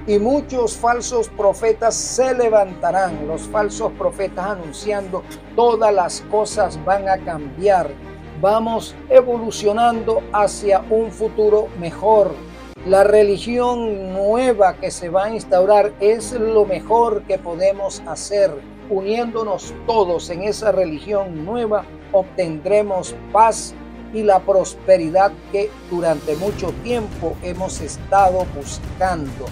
y muchos falsos profetas se levantarán. Los falsos profetas anunciando todas las cosas van a cambiar. Vamos evolucionando hacia un futuro mejor. La religión nueva que se va a instaurar es lo mejor que podemos hacer. Uniéndonos todos en esa religión nueva, obtendremos paz y la prosperidad que durante mucho tiempo hemos estado buscando.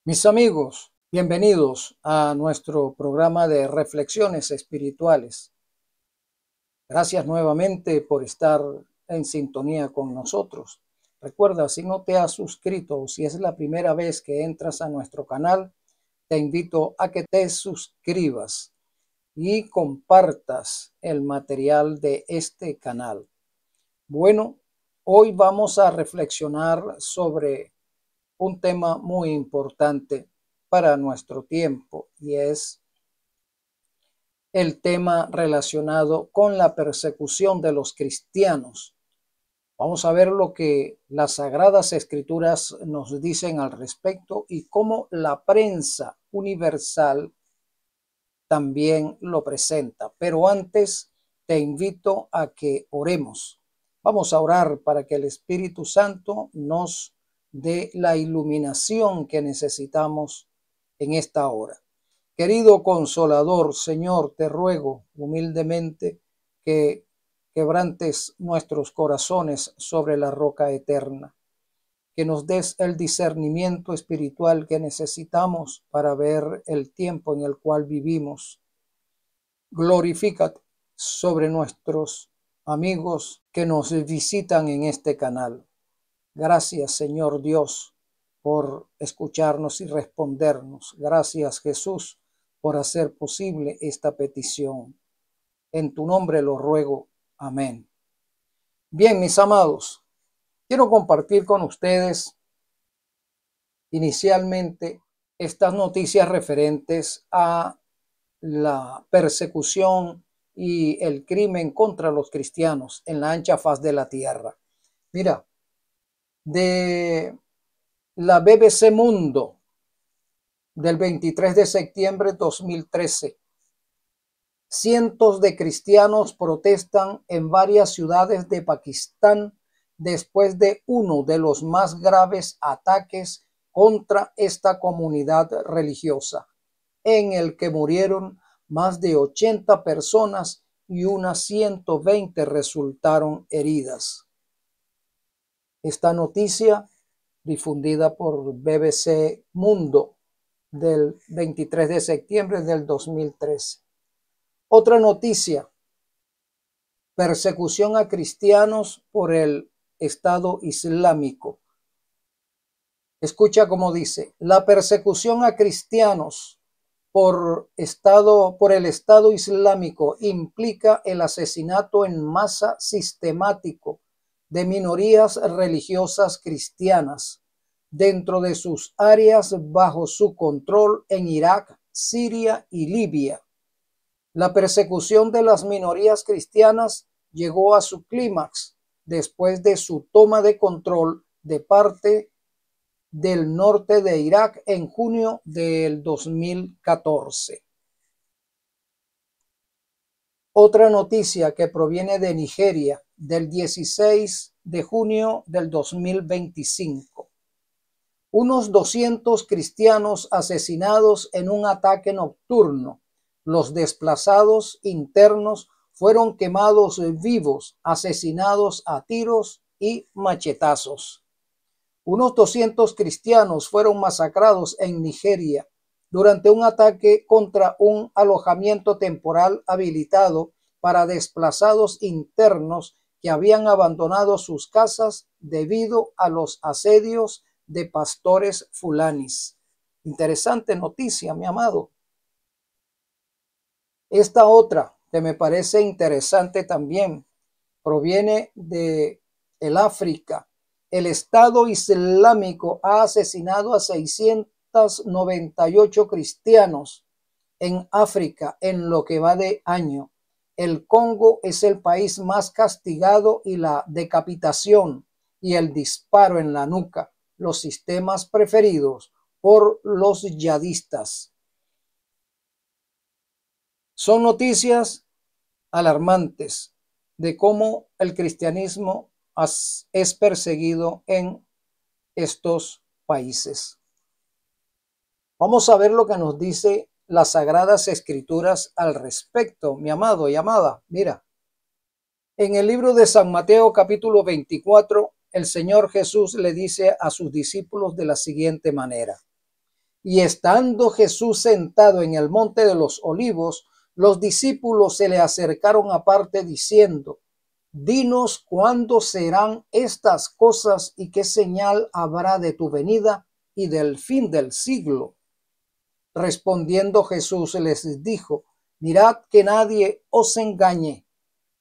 Mis amigos, bienvenidos a nuestro programa de reflexiones espirituales. Gracias nuevamente por estar en sintonía con nosotros. Recuerda, si no te has suscrito o si es la primera vez que entras a nuestro canal, te invito a que te suscribas y compartas el material de este canal. Bueno, hoy vamos a reflexionar sobre un tema muy importante para nuestro tiempo y es el tema relacionado con la persecución de los cristianos. Vamos a ver lo que las Sagradas Escrituras nos dicen al respecto y cómo la prensa universal también lo presenta. Pero antes te invito a que oremos. Vamos a orar para que el Espíritu Santo nos de la iluminación que necesitamos en esta hora. Querido Consolador, Señor, te ruego humildemente que quebrantes nuestros corazones sobre la roca eterna, que nos des el discernimiento espiritual que necesitamos para ver el tiempo en el cual vivimos. Glorifícate sobre nuestros amigos que nos visitan en este canal. Gracias, Señor Dios, por escucharnos y respondernos. Gracias, Jesús, por hacer posible esta petición. En tu nombre lo ruego. Amén. Bien, mis amados, quiero compartir con ustedes inicialmente estas noticias referentes a la persecución y el crimen contra los cristianos en la ancha faz de la tierra. Mira, de la BBC Mundo del 23 de septiembre de 2013. Cientos de cristianos protestan en varias ciudades de Pakistán después de uno de los más graves ataques contra esta comunidad religiosa, en el que murieron más de 80 personas y unas 120 resultaron heridas. Esta noticia, difundida por BBC Mundo del 23 de septiembre del 2013. Otra noticia: persecución a cristianos por el Estado Islámico. Escucha cómo dice: la persecución a cristianos por el Estado Islámico implica el asesinato en masa sistemático de minorías religiosas cristianas dentro de sus áreas bajo su control en Irak, Siria y Libia. La persecución de las minorías cristianas llegó a su clímax después de su toma de control de parte del norte de Irak en junio del 2014. Otra noticia que proviene de Nigeria del 16 de junio del 2025. Unos 200 cristianos asesinados en un ataque nocturno. Los desplazados internos fueron quemados vivos, asesinados a tiros y machetazos. Unos 200 cristianos fueron masacrados en Nigeria durante un ataque contra un alojamiento temporal habilitado para desplazados internos que habían abandonado sus casas debido a los asedios de pastores fulanis. Interesante noticia, mi amado. Esta otra que me parece interesante también proviene de el África. El Estado Islámico ha asesinado a 698 cristianos en África en lo que va de año. El Congo es el país más castigado y la decapitación y el disparo en la nuca, los sistemas preferidos por los yihadistas. Son noticias alarmantes de cómo el cristianismo es perseguido en estos países. Vamos a ver lo que nos dice las Sagradas Escrituras al respecto, mi amado y amada. Mira, en el libro de San Mateo capítulo 24, el Señor Jesús le dice a sus discípulos de la siguiente manera: y estando Jesús sentado en el monte de los olivos, los discípulos se le acercaron aparte diciendo: dinos cuándo serán estas cosas y qué señal habrá de tu venida y del fin del siglo. Respondiendo Jesús les dijo: mirad que nadie os engañe,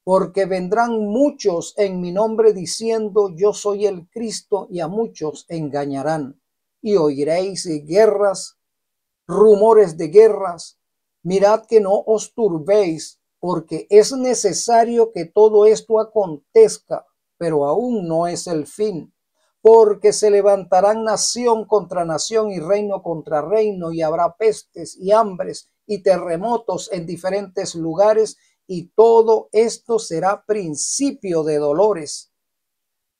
porque vendrán muchos en mi nombre diciendo yo soy el Cristo, y a muchos engañarán. Y oiréis guerras, rumores de guerras. Mirad que no os turbéis, porque es necesario que todo esto acontezca, pero aún no es el fin. Porque se levantarán nación contra nación y reino contra reino, y habrá pestes y hambres y terremotos en diferentes lugares, y todo esto será principio de dolores.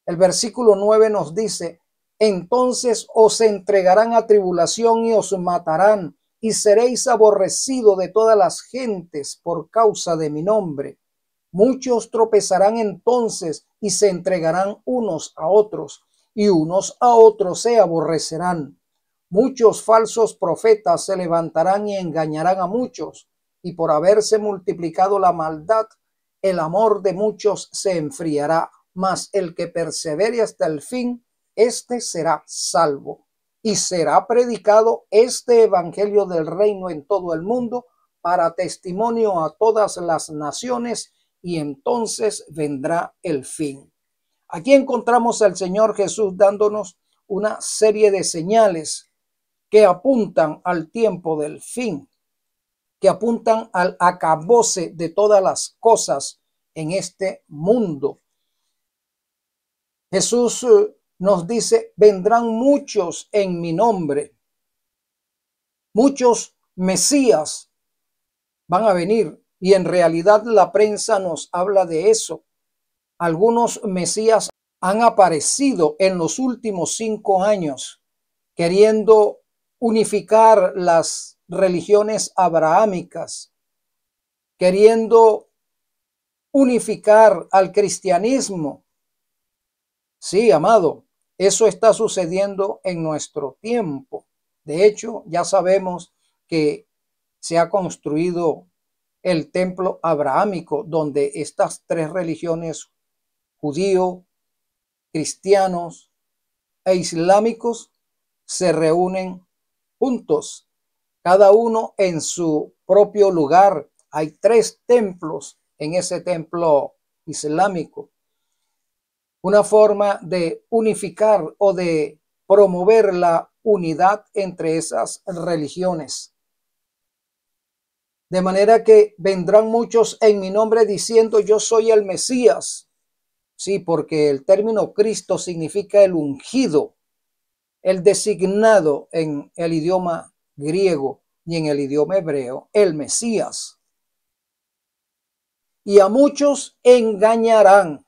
El versículo 9 nos dice: entonces os entregarán a tribulación y os matarán, y seréis aborrecidos de todas las gentes por causa de mi nombre. Muchos tropezarán entonces y se entregarán unos a otros, y unos a otros se aborrecerán. Muchos falsos profetas se levantarán y engañarán a muchos, y por haberse multiplicado la maldad, el amor de muchos se enfriará. Mas el que persevere hasta el fin, éste será salvo. Y será predicado este evangelio del reino en todo el mundo para testimonio a todas las naciones, y entonces vendrá el fin. Aquí encontramos al Señor Jesús dándonos una serie de señales que apuntan al tiempo del fin, que apuntan al acabose de todas las cosas en este mundo. Jesús nos dice: vendrán muchos en mi nombre. Muchos mesías van a venir, y en realidad la prensa nos habla de eso. Algunos mesías han aparecido en los últimos 5 años queriendo unificar las religiones abrahámicas, queriendo unificar al cristianismo. Sí, amado, eso está sucediendo en nuestro tiempo. De hecho, ya sabemos que se ha construido el templo abrahámico, donde estas 3 religiones, judío, cristianos e islámicos, se reúnen juntos, cada uno en su propio lugar. Hay 3 templos en ese templo islámico. Una forma de unificar o de promover la unidad entre esas religiones. De manera que vendrán muchos en mi nombre diciendo yo soy el Mesías. Sí, porque el término Cristo significa el ungido, el designado en el idioma griego y en el idioma hebreo, el Mesías. Y a muchos engañarán.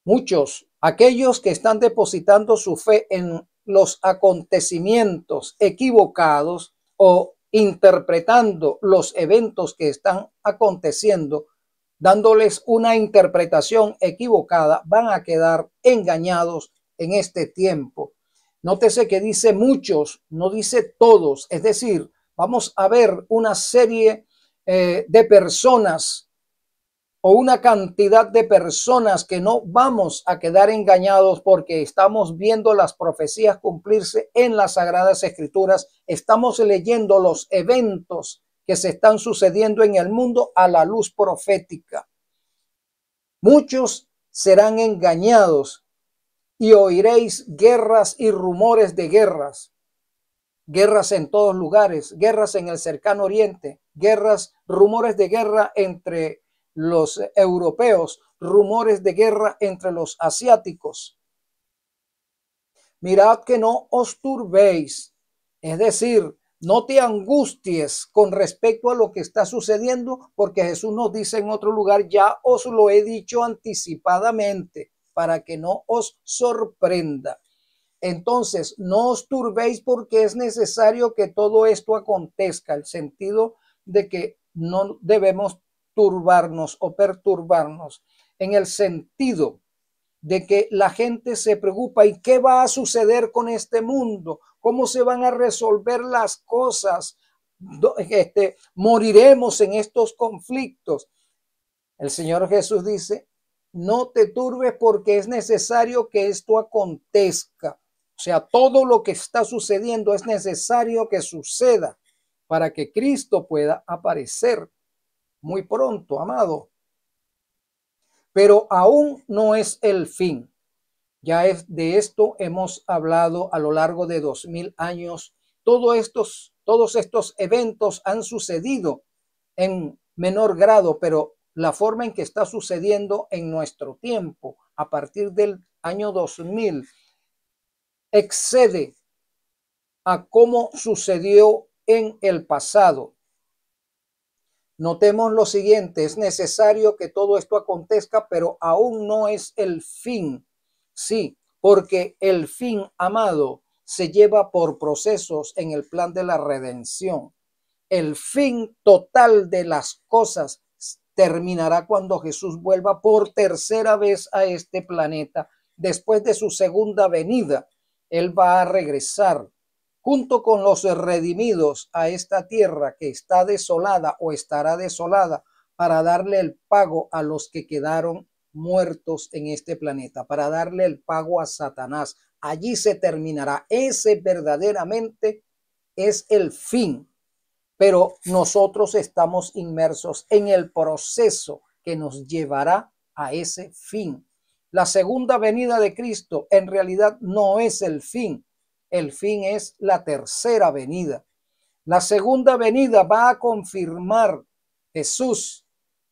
Muchos, aquellos que están depositando su fe en los acontecimientos equivocados o interpretando los eventos que están aconteciendo, dándoles una interpretación equivocada, van a quedar engañados en este tiempo. Nótese que dice muchos, no dice todos. Es decir, vamos a ver una serie de personas o una cantidad de personas que no vamos a quedar engañados, porque estamos viendo las profecías cumplirse en las Sagradas Escrituras. Estamos leyendo los eventos que se están sucediendo en el mundo a la luz profética. Muchos serán engañados y oiréis guerras y rumores de guerras. guerras en todos lugares, guerras en el cercano oriente, guerras, rumores de guerra entre los europeos, rumores de guerra entre los asiáticos. Mirad que no os turbéis, es decir, no te angusties con respecto a lo que está sucediendo, porque Jesús nos dice en otro lugar, ya os lo he dicho anticipadamente, para que no os sorprenda. Entonces, no os turbéis porque es necesario que todo esto acontezca, el sentido de que no debemos turbarnos o perturbarnos, en el sentido de que la gente se preocupa, ¿y qué va a suceder con este mundo? ¿Cómo se van a resolver las cosas? Moriremos en estos conflictos. El Señor Jesús dice, no te turbes porque es necesario que esto acontezca. O sea, todo lo que está sucediendo es necesario que suceda para que Cristo pueda aparecer muy pronto, amado. Pero aún no es el fin. Ya de esto hemos hablado a lo largo de 2000 años. Todos estos eventos han sucedido en menor grado, pero la forma en que está sucediendo en nuestro tiempo, a partir del año 2000, excede a cómo sucedió en el pasado. Notemos lo siguiente, es necesario que todo esto acontezca, pero aún no es el fin. Sí, porque el fin, amado, se lleva por procesos en el plan de la redención. El fin total de las cosas terminará cuando Jesús vuelva por tercera vez a este planeta. Después de su segunda venida, Él va a regresar junto con los redimidos a esta tierra que está desolada o estará desolada para darle el pago a los que quedaron muertos en este planeta, para darle el pago a Satanás. Allí se terminará. Ese verdaderamente es el fin. Pero nosotros estamos inmersos en el proceso que nos llevará a ese fin. La segunda venida de Cristo en realidad no es el fin. El fin es la tercera venida. La segunda venida va a confirmar Jesús,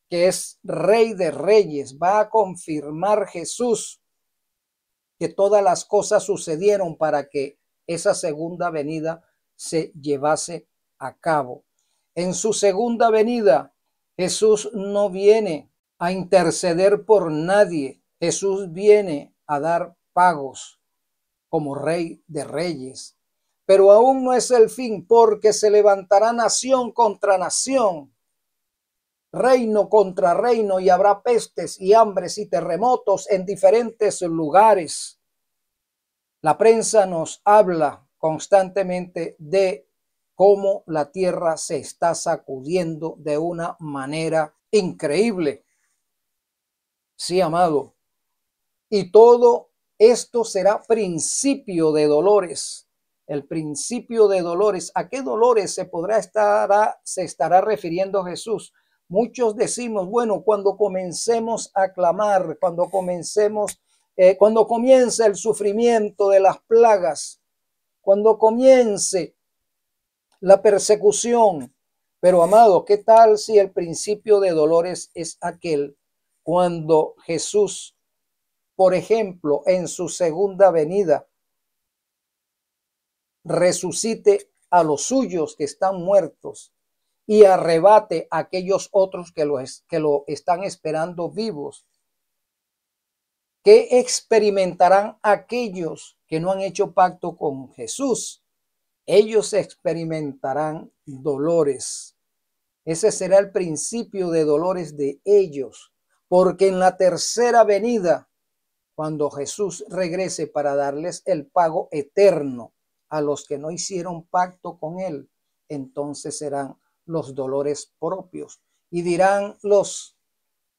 que es Rey de Reyes. Va a confirmar Jesús que todas las cosas sucedieron para que esa segunda venida se llevase a cabo. En su segunda venida, Jesús no viene a interceder por nadie. Jesús viene a dar pagos como Rey de Reyes. Pero aún no es el fin, porque se levantará nación contra nación, reino contra reino, y habrá pestes y hambres y terremotos en diferentes lugares. La prensa nos habla constantemente de cómo la tierra se está sacudiendo de una manera increíble. Sí, amado. Y todo esto será principio de dolores. El principio de dolores. ¿A qué dolores se estará refiriendo Jesús? Muchos decimos, bueno, cuando comencemos a clamar, cuando comience el sufrimiento de las plagas, cuando comience la persecución. Pero, amado, ¿qué tal si el principio de dolores es aquel cuando Jesús, por ejemplo, en su segunda venida, resucite a los suyos que están muertos y arrebate a aquellos otros que lo están esperando vivos? ¿Qué experimentarán aquellos que no han hecho pacto con Jesús? Ellos experimentarán dolores. Ese será el principio de dolores de ellos, porque en la tercera venida, cuando Jesús regrese para darles el pago eterno a los que no hicieron pacto con Él, entonces serán los dolores propios. Y dirán los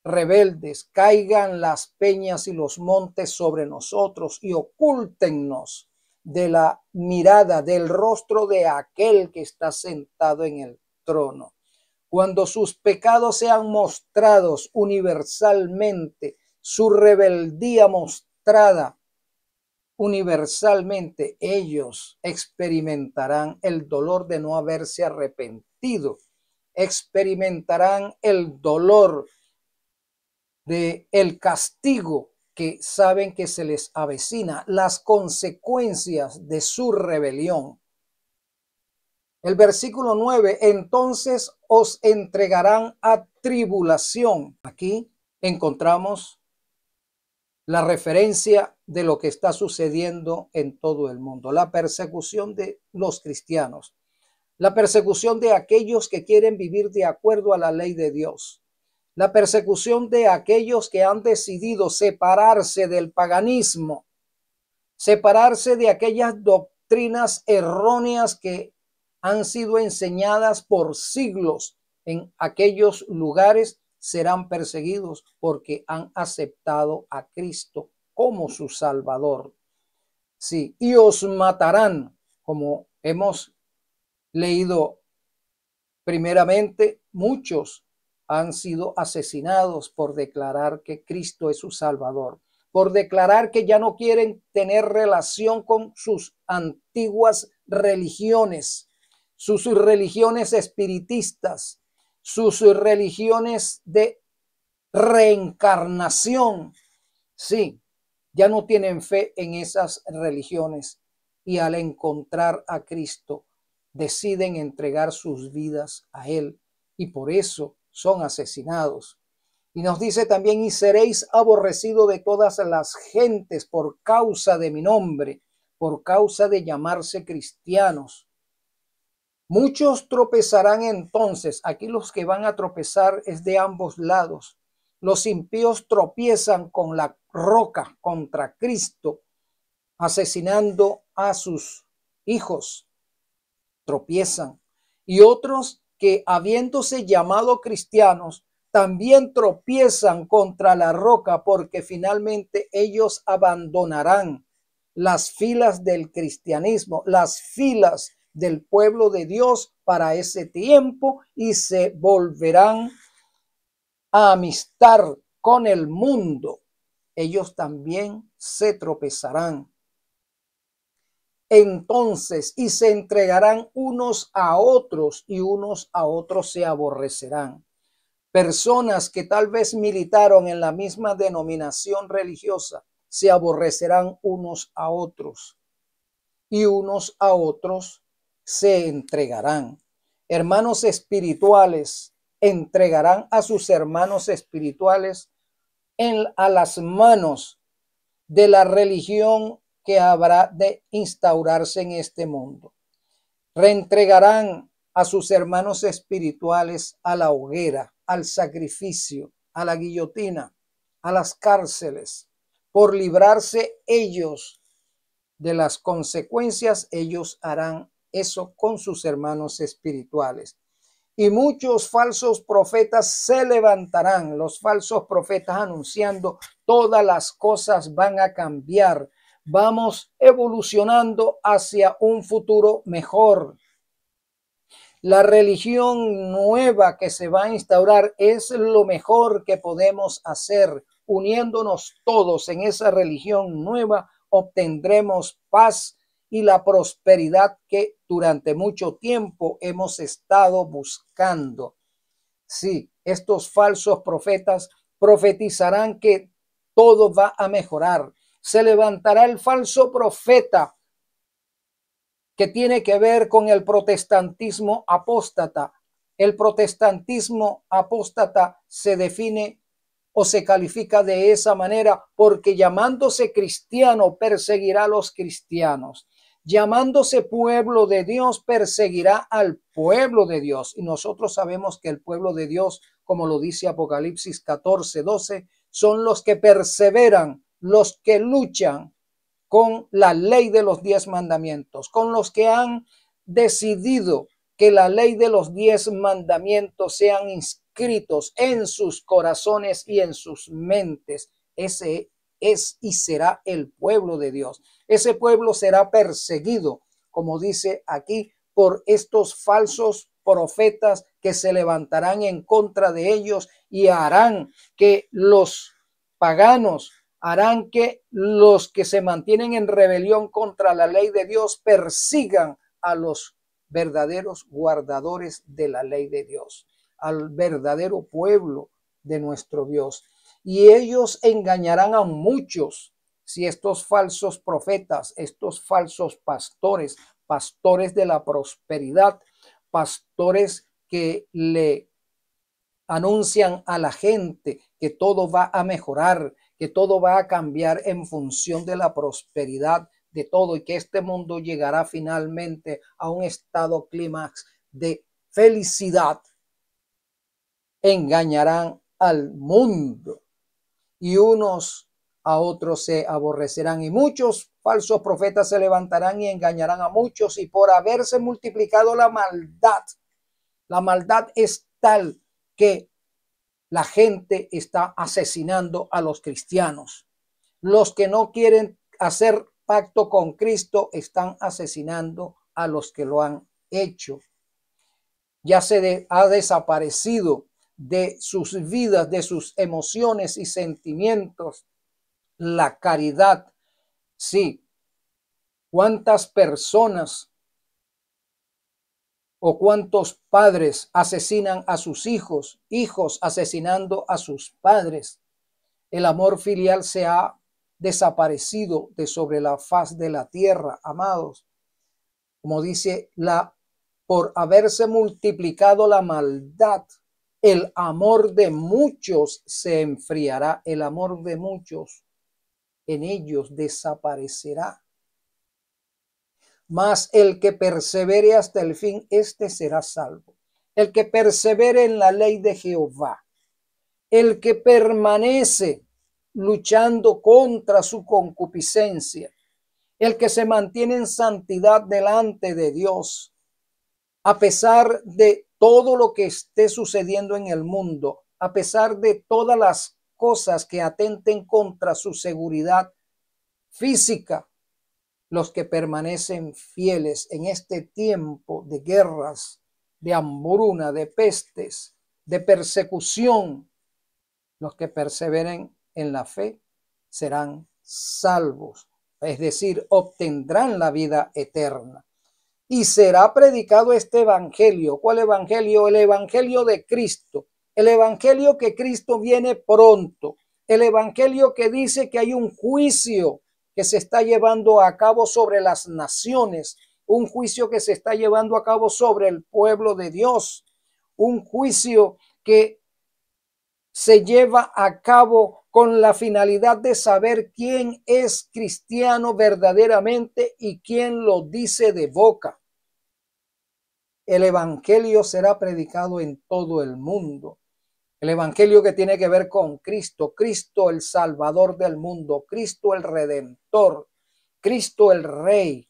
rebeldes, caigan las peñas y los montes sobre nosotros y ocúltennos de la mirada, del rostro de aquel que está sentado en el trono. Cuando sus pecados sean mostrados universalmente, su rebeldía mostrada, universalmente ellos experimentarán el dolor de no haberse arrepentido, experimentarán el dolor de el castigo que saben que se les avecina, las consecuencias de su rebelión. El versículo 9, entonces os entregarán a tribulación. Aquí encontramos la referencia de lo que está sucediendo en todo el mundo, la persecución de los cristianos, la persecución de aquellos que quieren vivir de acuerdo a la ley de Dios, la persecución de aquellos que han decidido separarse del paganismo, separarse de aquellas doctrinas erróneas que han sido enseñadas por siglos en aquellos lugares, serán perseguidos porque han aceptado a Cristo como su Salvador. Sí, y os matarán, como hemos leído primeramente, muchos han sido asesinados por declarar que Cristo es su Salvador, por declarar que ya no quieren tener relación con sus antiguas religiones, sus religiones espiritistas, sus religiones de reencarnación. Sí, ya no tienen fe en esas religiones y al encontrar a Cristo deciden entregar sus vidas a Él y por eso son asesinados. Y nos dice también, y seréis aborrecidos de todas las gentes por causa de mi nombre, por causa de llamarse cristianos. Muchos tropezarán entonces. Aquí los que van a tropezar es de ambos lados. Los impíos tropiezan con la roca contra Cristo, asesinando a sus hijos. Tropiezan. Y otros que habiéndose llamado cristianos, también tropiezan contra la roca porque finalmente ellos abandonarán las filas del cristianismo, las filas del pueblo de Dios para ese tiempo y se volverán a amistar con el mundo. Ellos también se tropezarán. Entonces, y se entregarán unos a otros y unos a otros se aborrecerán. Personas que tal vez militaron en la misma denominación religiosa se aborrecerán unos a otros y unos a otros se entregarán. Hermanos espirituales entregarán a sus hermanos espirituales a las manos de la religión que habrá de instaurarse en este mundo. Reentregarán a sus hermanos espirituales a la hoguera, al sacrificio, a la guillotina, a las cárceles. Por librarse ellos de las consecuencias, ellos harán eso con sus hermanos espirituales. Y muchos falsos profetas se levantarán, los falsos profetas anunciando todas las cosas van a cambiar. Vamos evolucionando hacia un futuro mejor. La religión nueva que se va a instaurar es lo mejor que podemos hacer. Uniéndonos todos en esa religión nueva, obtendremos paz y la prosperidad que durante mucho tiempo hemos estado buscando. Sí, estos falsos profetas profetizarán que todo va a mejorar. Se levantará el falso profeta que tiene que ver con el protestantismo apóstata. El protestantismo apóstata se define o se califica de esa manera porque llamándose cristiano perseguirá a los cristianos. Llamándose pueblo de Dios perseguirá al pueblo de Dios. Y nosotros sabemos que el pueblo de Dios, como lo dice Apocalipsis 14:12, son los que perseveran, los que luchan con la ley de los 10 mandamientos, con los que han decidido que la ley de los 10 mandamientos sean inscritos en sus corazones y en sus mentes. Ese es y será el pueblo de Dios. Ese pueblo será perseguido, como dice aquí, por estos falsos profetas que se levantarán en contra de ellos y harán que los paganos harán que los que se mantienen en rebelión contra la ley de Dios persigan a los verdaderos guardadores de la ley de Dios, al verdadero pueblo de nuestro Dios. Y ellos engañarán a muchos si estos falsos profetas, estos falsos pastores, pastores de la prosperidad, pastores que le anuncian a la gente que todo va a mejorar, que todo va a cambiar en función de la prosperidad de todo y que este mundo llegará finalmente a un estado clímax de felicidad. Engañarán al mundo y unos a otros se aborrecerán y muchos falsos profetas se levantarán y engañarán a muchos, y por haberse multiplicado la maldad es tal que la gente está asesinando a los cristianos. Los que no quieren hacer pacto con Cristo están asesinando a los que lo han hecho. Ya ha desaparecido de sus vidas, de sus emociones y sentimientos, la caridad. Sí, ¿cuántas personas o cuántos padres asesinan a sus hijos, hijos asesinando a sus padres? El amor filial se ha desaparecido de sobre la faz de la tierra, amados. Como dice, por haberse multiplicado la maldad, el amor de muchos se enfriará, el amor de muchos en ellos desaparecerá. Mas el que persevere hasta el fin, este será salvo. El que persevere en la ley de Jehová, el que permanece luchando contra su concupiscencia, el que se mantiene en santidad delante de Dios, a pesar de todo lo que esté sucediendo en el mundo, a pesar de todas las cosas que atenten contra su seguridad física, los que permanecen fieles en este tiempo de guerras, de hambruna, de pestes, de persecución, los que perseveren en la fe serán salvos, es decir, obtendrán la vida eterna. Y será predicado este evangelio. ¿Cuál evangelio? El evangelio de Cristo. El evangelio que Cristo viene pronto. El evangelio que dice que hay un juicio que se está llevando a cabo sobre las naciones. Un juicio que se está llevando a cabo sobre el pueblo de Dios. Un juicio que se lleva a cabo con la finalidad de saber quién es cristiano verdaderamente y quién lo dice de boca. El evangelio será predicado en todo el mundo. El evangelio que tiene que ver con Cristo, Cristo el Salvador del mundo, Cristo el Redentor, Cristo el Rey.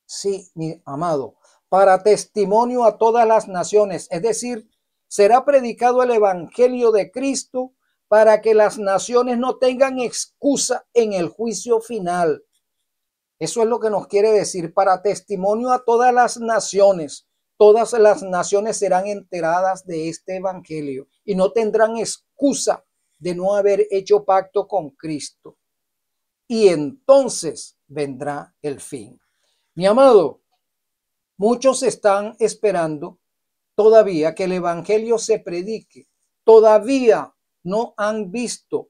Sí, mi amado, para testimonio a todas las naciones, es decir, será predicado el evangelio de Cristo para que las naciones no tengan excusa en el juicio final. Eso es lo que nos quiere decir, para testimonio a todas las naciones. Todas las naciones serán enteradas de este evangelio y no tendrán excusa de no haber hecho pacto con Cristo. Y entonces vendrá el fin. Mi amado, muchos están esperando todavía que el evangelio se predique. Todavía no han visto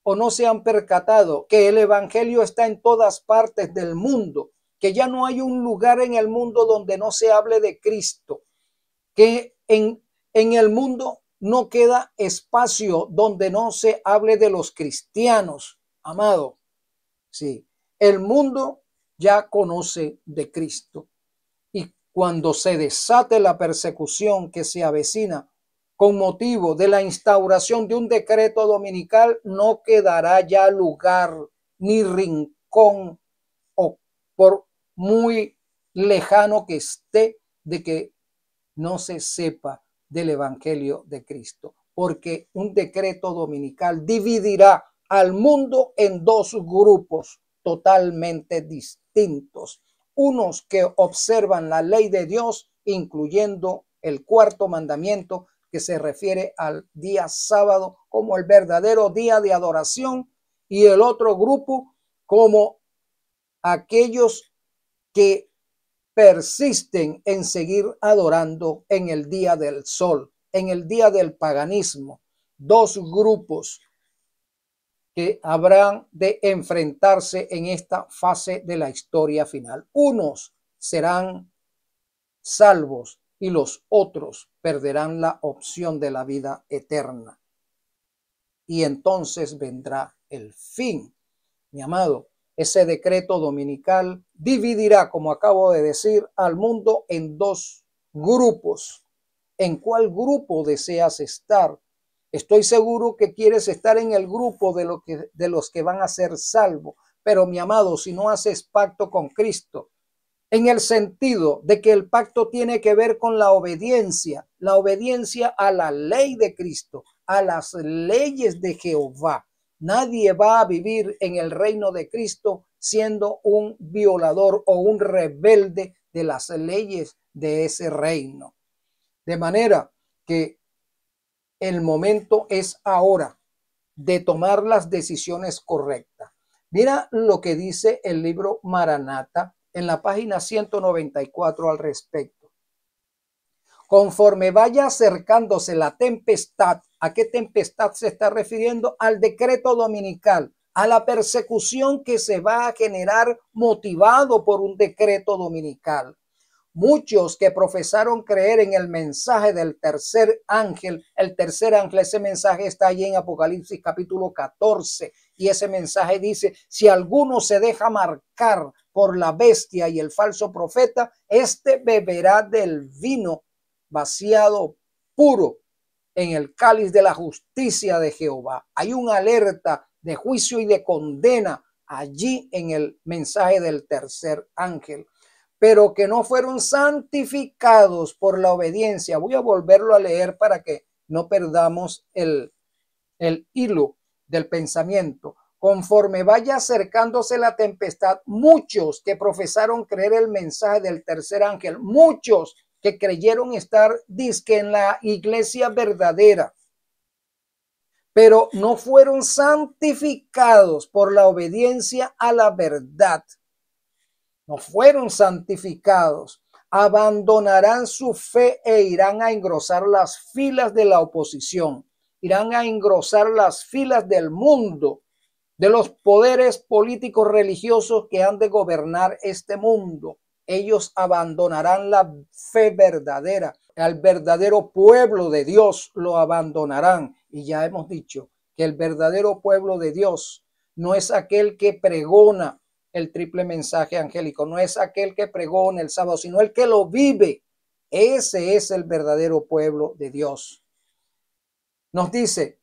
o no se han percatado que el evangelio está en todas partes del mundo, que ya no hay un lugar en el mundo donde no se hable de Cristo, que en el mundo no queda espacio donde no se hable de los cristianos, amado. Sí, el mundo ya conoce de Cristo, y cuando se desate la persecución que se avecina con motivo de la instauración de un decreto dominical, no quedará ya lugar ni rincón, o por muy lejano que esté, de que no se sepa del evangelio de Cristo, porque un decreto dominical dividirá al mundo en dos grupos totalmente distintos. Unos que observan la ley de Dios, incluyendo el cuarto mandamiento, que se refiere al día sábado como el verdadero día de adoración, y el otro grupo como aquellos que persisten en seguir adorando en el día del sol, en el día del paganismo. Dos grupos que habrán de enfrentarse en esta fase de la historia final. Unos serán salvos y los otros perderán la opción de la vida eterna. Y entonces vendrá el fin. Mi amado, ese decreto dominical dividirá, como acabo de decir, al mundo en dos grupos. ¿En cuál grupo deseas estar? Estoy seguro que quieres estar en el grupo de los que van a ser salvos. Pero mi amado, si no haces pacto con Cristo, en el sentido de que el pacto tiene que ver con la obediencia a la ley de Cristo, a las leyes de Jehová. Nadie va a vivir en el reino de Cristo siendo un violador o un rebelde de las leyes de ese reino. De manera que el momento es ahora de tomar las decisiones correctas. Mira lo que dice el libro Maranata en la página 194 al respecto. Conforme vaya acercándose la tempestad, ¿a qué tempestad se está refiriendo? Al decreto dominical, a la persecución que se va a generar motivado por un decreto dominical. Muchos que profesaron creer en el mensaje del tercer ángel, ese mensaje está allí en Apocalipsis capítulo 14, y ese mensaje dice: si alguno se deja marcar por la bestia y el falso profeta, este beberá del vino vaciado puro en el cáliz de la justicia de Jehová. Hay una alerta de juicio y de condena allí en el mensaje del tercer ángel, pero que no fueron santificados por la obediencia. Voy a volverlo a leer para que no perdamos el hilo del pensamiento. Conforme vaya acercándose la tempestad, muchos que profesaron creer el mensaje del tercer ángel, muchos que creyeron estar dizque en la iglesia verdadera, pero no fueron santificados por la obediencia a la verdad, no fueron santificados, abandonarán su fe e irán a engrosar las filas de la oposición, irán a engrosar las filas del mundo, de los poderes políticos religiosos que han de gobernar este mundo. Ellos abandonarán la fe verdadera, al verdadero pueblo de Dios lo abandonarán. Y ya hemos dicho que el verdadero pueblo de Dios no es aquel que pregona el triple mensaje angélico, no es aquel que pregona el sábado, sino el que lo vive. Ese es el verdadero pueblo de Dios. Nos dice: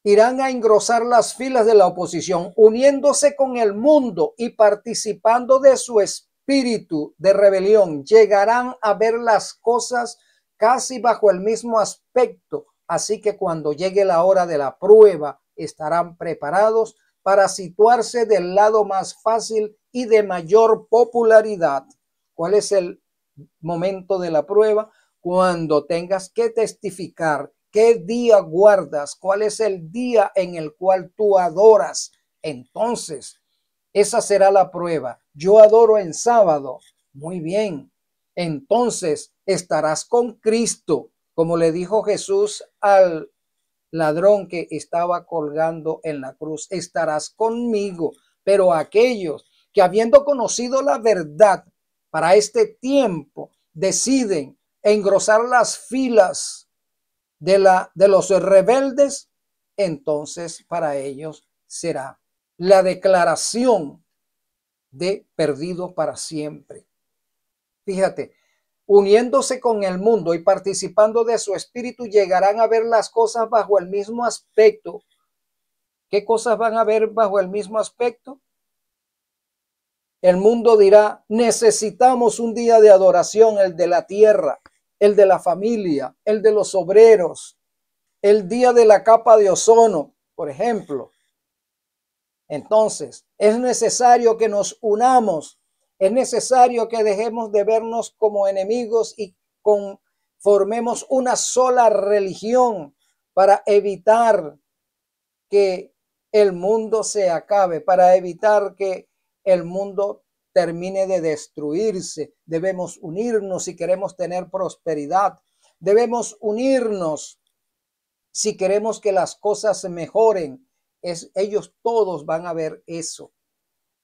irán a engrosar las filas de la oposición, uniéndose con el mundo y participando de su espíritu de rebelión. Llegarán a ver las cosas casi bajo el mismo aspecto. Así que cuando llegue la hora de la prueba, estarán preparados para situarse del lado más fácil y de mayor popularidad. ¿Cuál es el momento de la prueba? Cuando tengas que testificar qué día guardas, cuál es el día en el cual tú adoras. Entonces, esa será la prueba. Yo adoro en sábado. Muy bien. Entonces estarás con Cristo, como le dijo Jesús al ladrón que estaba colgando en la cruz. Estarás conmigo. Pero aquellos que, habiendo conocido la verdad para este tiempo, deciden engrosar las filas de los rebeldes, entonces para ellos será la declaración de perdido para siempre. Fíjate, uniéndose con el mundo y participando de su espíritu, llegarán a ver las cosas bajo el mismo aspecto. ¿Qué cosas van a ver bajo el mismo aspecto? El mundo dirá: necesitamos un día de adoración, el de la tierra, el de la familia, el de los obreros, el día de la capa de ozono, por ejemplo. Entonces, es necesario que nos unamos, es necesario que dejemos de vernos como enemigos y formemos una sola religión para evitar que el mundo se acabe, para evitar que el mundo termine de destruirse. Debemos unirnos si queremos tener prosperidad. Debemos unirnos si queremos que las cosas mejoren. Ellos todos van a ver eso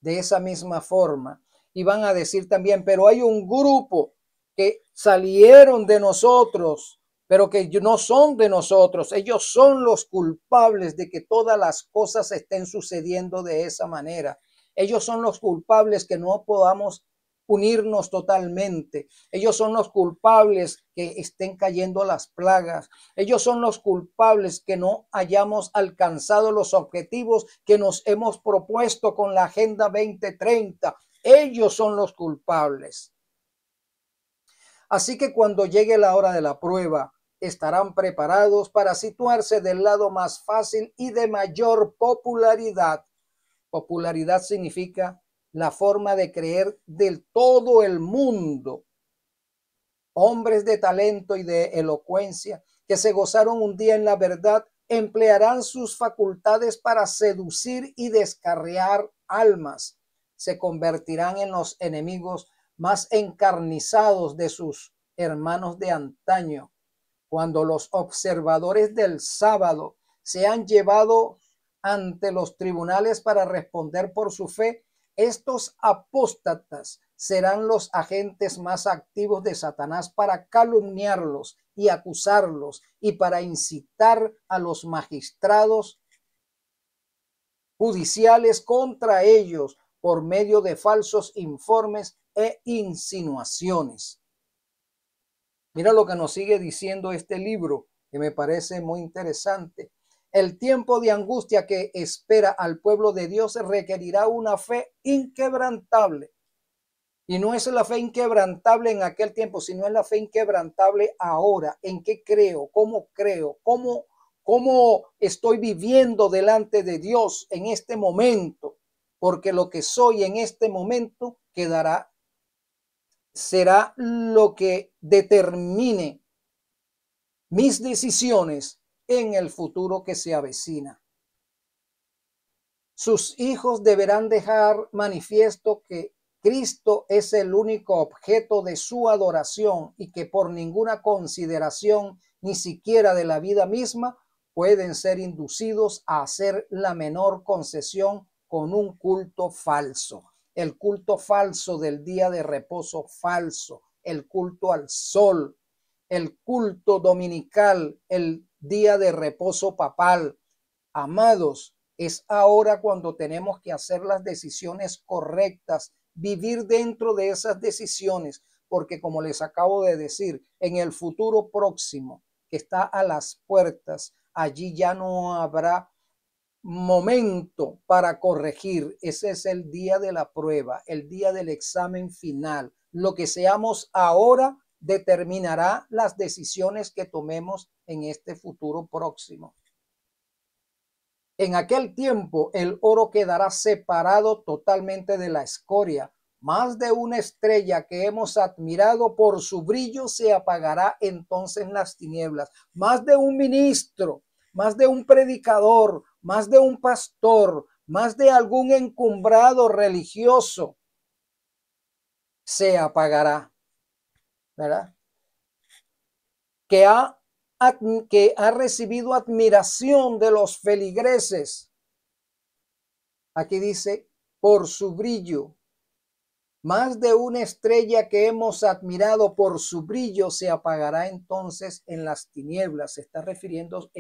de esa misma forma y van a decir también, pero hay un grupo que salieron de nosotros, pero que no son de nosotros. Ellos son los culpables de que todas las cosas estén sucediendo de esa manera. Ellos son los culpables que no podamos unirnos totalmente. Ellos son los culpables que estén cayendo las plagas. Ellos son los culpables que no hayamos alcanzado los objetivos que nos hemos propuesto con la Agenda 2030. Ellos son los culpables. Así que cuando llegue la hora de la prueba, estarán preparados para situarse del lado más fácil y de mayor popularidad. Popularidad significa la forma de creer del todo el mundo. Hombres de talento y de elocuencia que se gozaron un día en la verdad emplearán sus facultades para seducir y descarriar almas. Se convertirán en los enemigos más encarnizados de sus hermanos de antaño. Cuando los observadores del sábado sean llevados ante los tribunales para responder por su fe, estos apóstatas serán los agentes más activos de Satanás para calumniarlos y acusarlos y para incitar a los magistrados judiciales contra ellos por medio de falsos informes e insinuaciones. Mira lo que nos sigue diciendo este libro, que me parece muy interesante. El tiempo de angustia que espera al pueblo de Dios requerirá una fe inquebrantable. Y no es la fe inquebrantable en aquel tiempo, sino es la fe inquebrantable ahora. ¿En qué creo? ¿Cómo estoy viviendo delante de Dios en este momento? Porque lo que soy en este momento será lo que determine mis decisiones en el futuro que se avecina. Sus hijos deberán dejar manifiesto que Cristo es el único objeto de su adoración y que por ninguna consideración, ni siquiera de la vida misma, pueden ser inducidos a hacer la menor concesión con un culto falso. El culto falso del día de reposo falso, el culto al sol, el culto dominical, el día de reposo papal. Amados, es ahora cuando tenemos que hacer las decisiones correctas, vivir dentro de esas decisiones, porque como les acabo de decir, en el futuro próximo que está a las puertas, allí ya no habrá momento para corregir. Ese es el día de la prueba, el día del examen final. Lo que seamos ahora determinará las decisiones que tomemos en este futuro próximo. En aquel tiempo el oro quedará separado totalmente de la escoria. Más de una estrella que hemos admirado por su brillo se apagará entonces en las tinieblas. Más de un ministro, más de un predicador, más de un pastor, más de algún encumbrado religioso se apagará, ¿verdad? Que ha recibido admiración de los feligreses. Aquí dice, por su brillo. Más de una estrella que hemos admirado por su brillo se apagará entonces en las tinieblas. Se está refiriendo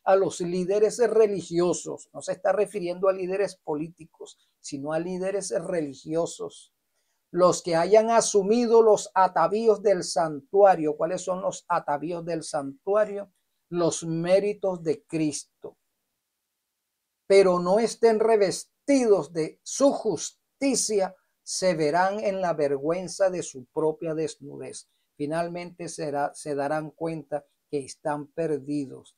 a los líderes religiosos. No se está refiriendo a líderes políticos, sino a líderes religiosos. Los que hayan asumido los atavíos del santuario. ¿Cuáles son los atavíos del santuario? Los méritos de Cristo. Pero no estén revestidos de su justicia, se verán en la vergüenza de su propia desnudez. Finalmente se darán cuenta que están perdidos.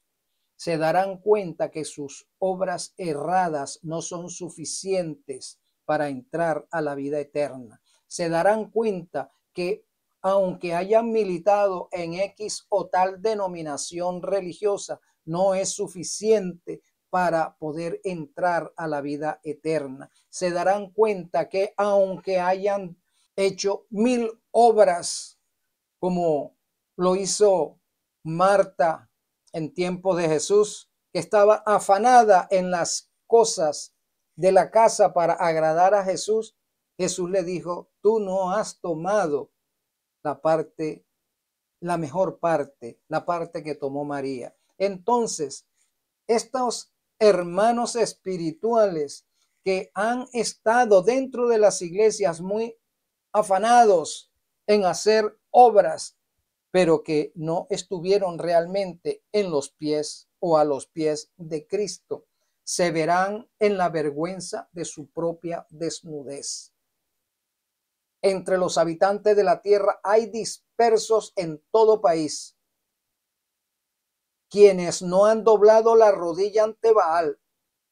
Se darán cuenta que sus obras erradas no son suficientes para entrar a la vida eterna. Se darán cuenta que aunque hayan militado en X o tal denominación religiosa, no es suficiente para poder entrar a la vida eterna. Se darán cuenta que aunque hayan hecho 1000 obras, como lo hizo Marta en tiempos de Jesús, que estaba afanada en las cosas de la casa para agradar a Jesús, Jesús le dijo: tú no has tomado la parte, la mejor parte, la parte que tomó María. Entonces, estos hermanos espirituales que han estado dentro de las iglesias muy afanados en hacer obras, pero que no estuvieron realmente en los pies o a los pies de Cristo, se verán en la vergüenza de su propia desnudez. Entre los habitantes de la tierra hay dispersos en todo país quienes no han doblado la rodilla ante Baal,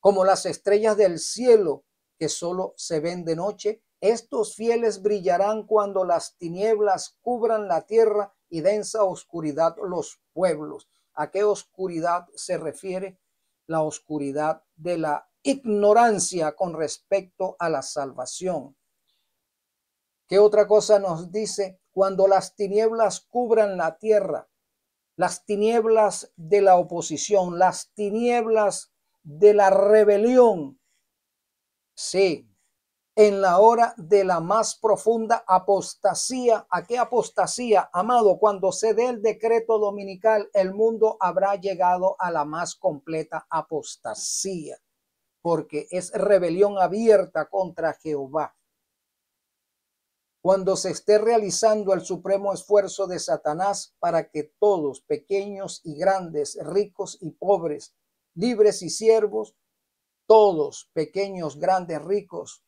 como las estrellas del cielo que solo se ven de noche. Estos fieles brillarán cuando las tinieblas cubran la tierra y densa oscuridad los pueblos. ¿A qué oscuridad se refiere? La oscuridad de la ignorancia con respecto a la salvación. ¿Qué otra cosa nos dice? Cuando las tinieblas cubran la tierra, las tinieblas de la oposición, las tinieblas de la rebelión. Sí, en la hora de la más profunda apostasía. ¿A qué apostasía, amado? Cuando se dé el decreto dominical, el mundo habrá llegado a la más completa apostasía, porque es rebelión abierta contra Jehová. Cuando se esté realizando el supremo esfuerzo de Satanás para que todos, pequeños y grandes, ricos y pobres, libres y siervos, todos, pequeños, grandes, ricos,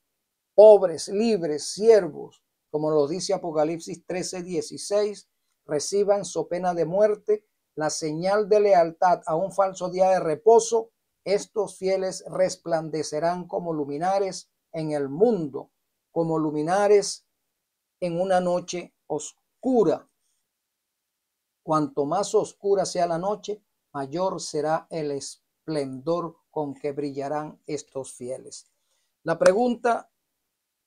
pobres, libres, siervos, como lo dice Apocalipsis 13:16, reciban so pena de muerte la señal de lealtad a un falso día de reposo. Estos fieles resplandecerán como luminares en el mundo, como luminares en una noche oscura. Cuanto más oscura sea la noche, mayor será el esplendor con que brillarán estos fieles. La pregunta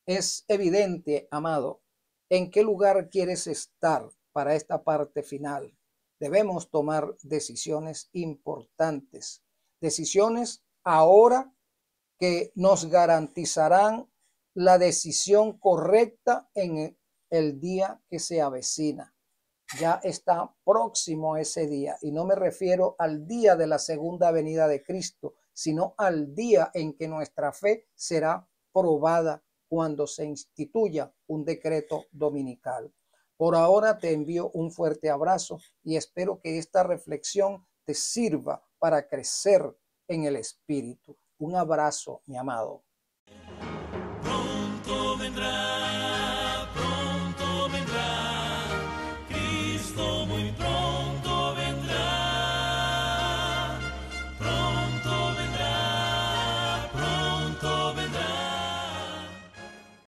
es evidente, amado. ¿En qué lugar quieres estar para esta parte final? Debemos tomar decisiones importantes. Decisiones ahora que nos garantizarán la decisión correcta en el día que se avecina. Ya está próximo ese día, y no me refiero al día de la segunda venida de Cristo, sino al día en que nuestra fe será probada cuando se instituya un decreto dominical. Por ahora te envío un fuerte abrazo y espero que esta reflexión te sirva para crecer en el espíritu. Un abrazo, mi amado. Pronto vendrá